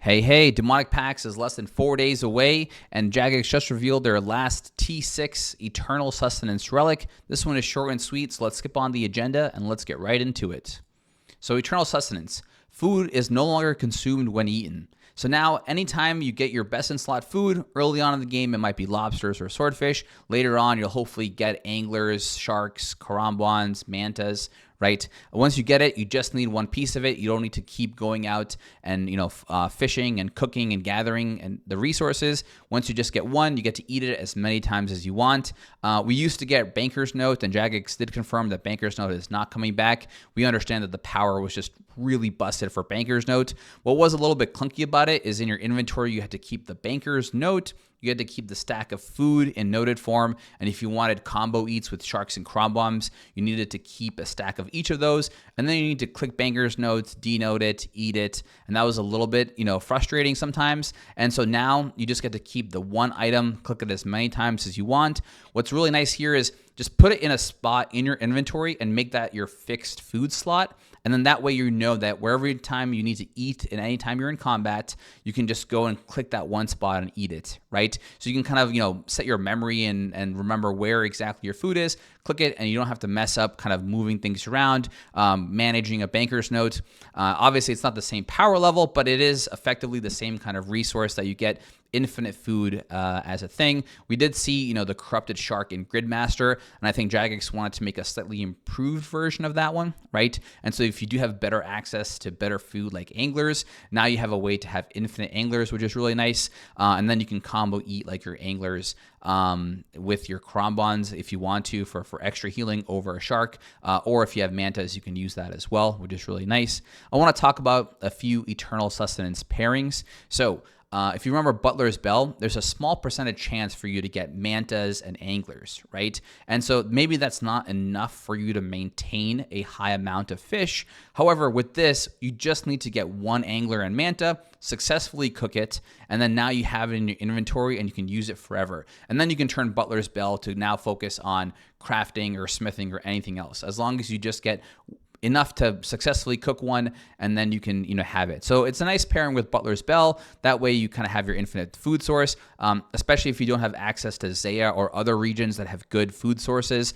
Hey, Demonic Pacts is less than 4 days away, and Jagex just revealed their last T6 Eternal Sustenance Relic. This one is short and sweet, so let's skip on the agenda and let's get right into it. So Eternal Sustenance. Food is no longer consumed when eaten. So now, anytime you get your best in slot food, early on in the game, it might be lobsters or swordfish. Later on, you'll hopefully get anglers, sharks, karambwans, mantas, right? Once you get it, you just need one piece of it. You don't need to keep going out and fishing and cooking and gathering and the resources. Once you just get one, you get to eat it as many times as you want. We used to get Banker's Note, and Jagex did confirm that Banker's Note is not coming back. We understand that the power was just really busted for Banker's Note. What was a little bit clunky about it is in your inventory, you had to keep the Banker's Note. You had to keep the stack of food in noted form, and if you wanted combo eats with sharks and crombombs, you needed to keep a stack of each of those, and then you need to click Banker's Notes, denote it, eat it, and that was a little bit, frustrating sometimes. And so now you just get to keep the one item, click it as many times as you want. What's really nice here is just put it in a spot in your inventory and make that your fixed food slot. And then that way you know that wherever time you need to eat and anytime you're in combat, you can just go and click that one spot and eat it, right? So you can kind of, set your memory and remember where exactly your food is, click it, and you don't have to mess up kind of moving things around, managing a Banker's Note. Obviously, it's not the same power level, but it is effectively the same kind of resource that you get infinite food as a thing. We did see, the corrupted shark in Gridmaster, and I think Jagex wanted to make a slightly improved version of that one, right? And so if you do have better access to better food like anglers, now you have a way to have infinite anglers, which is really nice. And then you can combo eat like your anglers with your Krombons if you want to for extra healing over a shark, or if you have mantas, you can use that as well, which is really nice. I want to talk about a few Eternal Sustenance pairings. So if you remember Butler's Bell, there's a small percentage chance for you to get mantas and anglers, right? And so maybe that's not enough for you to maintain a high amount of fish. However, with this, you just need to get one angler and manta, successfully cook it, and then now you have it in your inventory and you can use it forever. And then you can turn Butler's Bell to now focus on crafting or smithing or anything else, as long as you just get enough to successfully cook one, and then you can have it. So it's a nice pairing with Butler's Bell. That way you kind of have your infinite food source, especially if you don't have access to Zaya or other regions that have good food sources.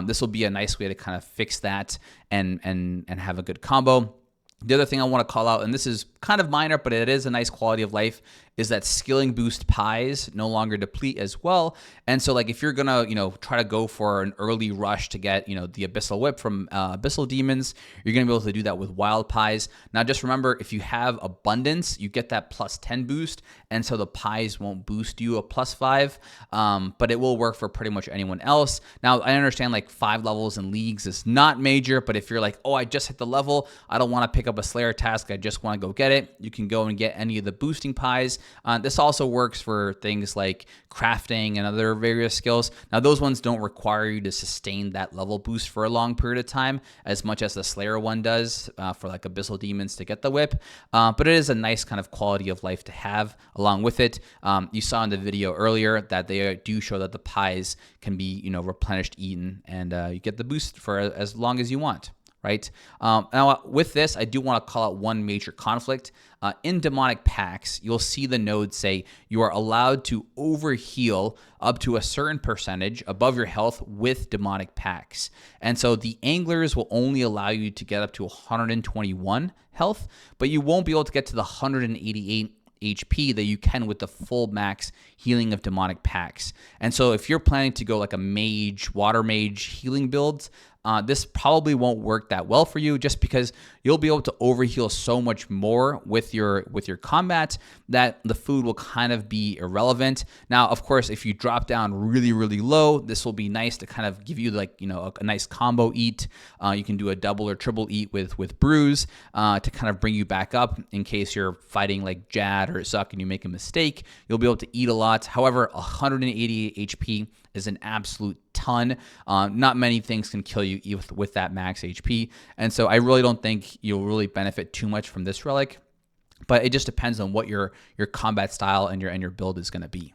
This will be a nice way to kind of fix that and have a good combo. The other thing I want to call out, and this is kind of minor, but it is a nice quality of life, is that skilling boost pies no longer deplete as well. And so if you're gonna, try to go for an early rush to get, the Abyssal Whip from Abyssal Demons, you're gonna be able to do that with wild pies. Now just remember, if you have abundance, you get that plus 10 boost, and so the pies won't boost you a plus 5, but it will work for pretty much anyone else. Now I understand 5 levels in leagues is not major, but if you're oh, I just hit the level, I don't want to pick up a Slayer task, I just want to go get it, you can go and get any of the boosting pies. This also works for things like crafting and other various skills. Now, those ones don't require you to sustain that level boost for a long period of time, as much as the Slayer one does for Abyssal Demons to get the whip. But it is a nice kind of quality of life to have along with it. You saw in the video earlier that they do show that the pies can be, replenished, eaten, and you get the boost for as long as you want. Right. Now, with this, I do want to call out one major conflict. In Demonic Pacts, you'll see the node say you are allowed to overheal up to a certain percentage above your health with Demonic Pacts. And so the anglers will only allow you to get up to 121 health, but you won't be able to get to the 188 HP that you can with the full max healing of Demonic Pacts. And so if you're planning to go like a mage, water mage healing build, this probably won't work that well for you, just because you'll be able to overheal so much more with your combat that the food will kind of be irrelevant. Now, of course, if you drop down really, really low, this will be nice to kind of give you a nice combo eat. You can do a double or triple eat with brews to kind of bring you back up in case you're fighting like Jad or Zuck and you make a mistake. You'll be able to eat a lot. However, 188 HP is an absolute ton. Not many things can kill you with that max HP. And so I really don't think you'll really benefit too much from this relic, but it just depends on what your combat style and your build is going to be.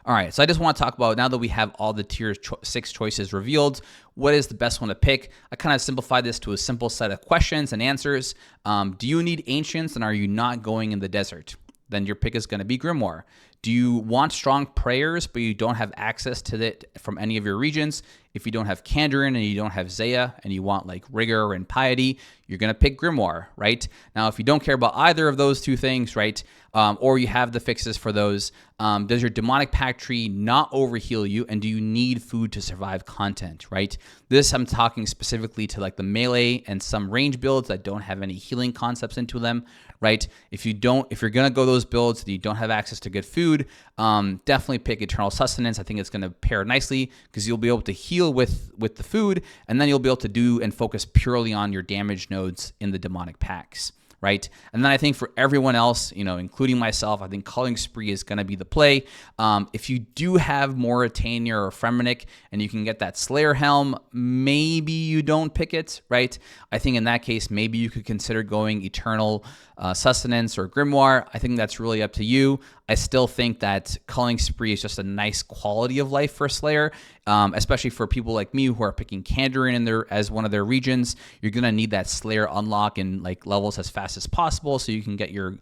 All right, so I just want to talk about, now that we have all the tier 6 choices revealed, what is the best one to pick? I kind of simplified this to a simple set of questions and answers. Do you need Ancients, and are you not going in the desert? Then your pick is going to be Grimoire. Do you want strong prayers, but you don't have access to it from any of your regions? If you don't have Kandarin and you don't have Zaya, and you want like Rigor and Piety, you're going to pick Grimoire, right? Now, if you don't care about either of those two things, right, or you have the fixes for those, does your Demonic Pact tree not overheal you, and do you need food to survive content, right? This, I'm talking specifically to like the melee and some range builds that don't have any healing concepts into them, right? If you're gonna go those builds that you don't have access to good food, definitely pick Eternal Sustenance. I think it's gonna pair nicely because you'll be able to heal with the food, and then you'll be able to do and focus purely on your damage nodes in the Demonic Pacts, right? And then I think for everyone else, including myself, I think Culling Spree is going to be the play. If you do have Mauritania or Fremenic and you can get that Slayer Helm, maybe you don't pick it, right? I think in that case, maybe you could consider going Eternal Sustenance or Grimoire. I think that's really up to you. I still think that Culling Spree is just a nice quality of life for Slayer, especially for people like me who are picking Kandarin as one of their regions. You're going to need that Slayer unlock in like levels as fast as possible so you can get your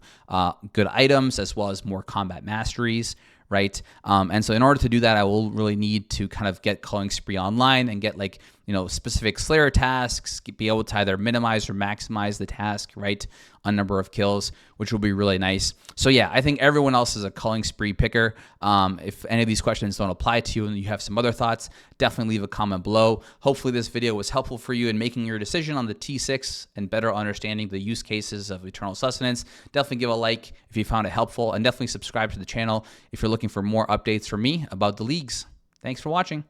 good items as well as more combat masteries, right? And so in order to do that, I will really need to kind of get Culling Spree online and get like, specific Slayer tasks, be able to either minimize or maximize the task, right, on number of kills, which will be really nice. So yeah, I think everyone else is a Culling Spree picker. If any of these questions don't apply to you and you have some other thoughts, definitely leave a comment below. Hopefully this video was helpful for you in making your decision on the T6 and better understanding the use cases of Eternal Sustenance. Definitely give a like if you found it helpful, and definitely subscribe to the channel if you're looking for more updates from me about the leagues. Thanks for watching.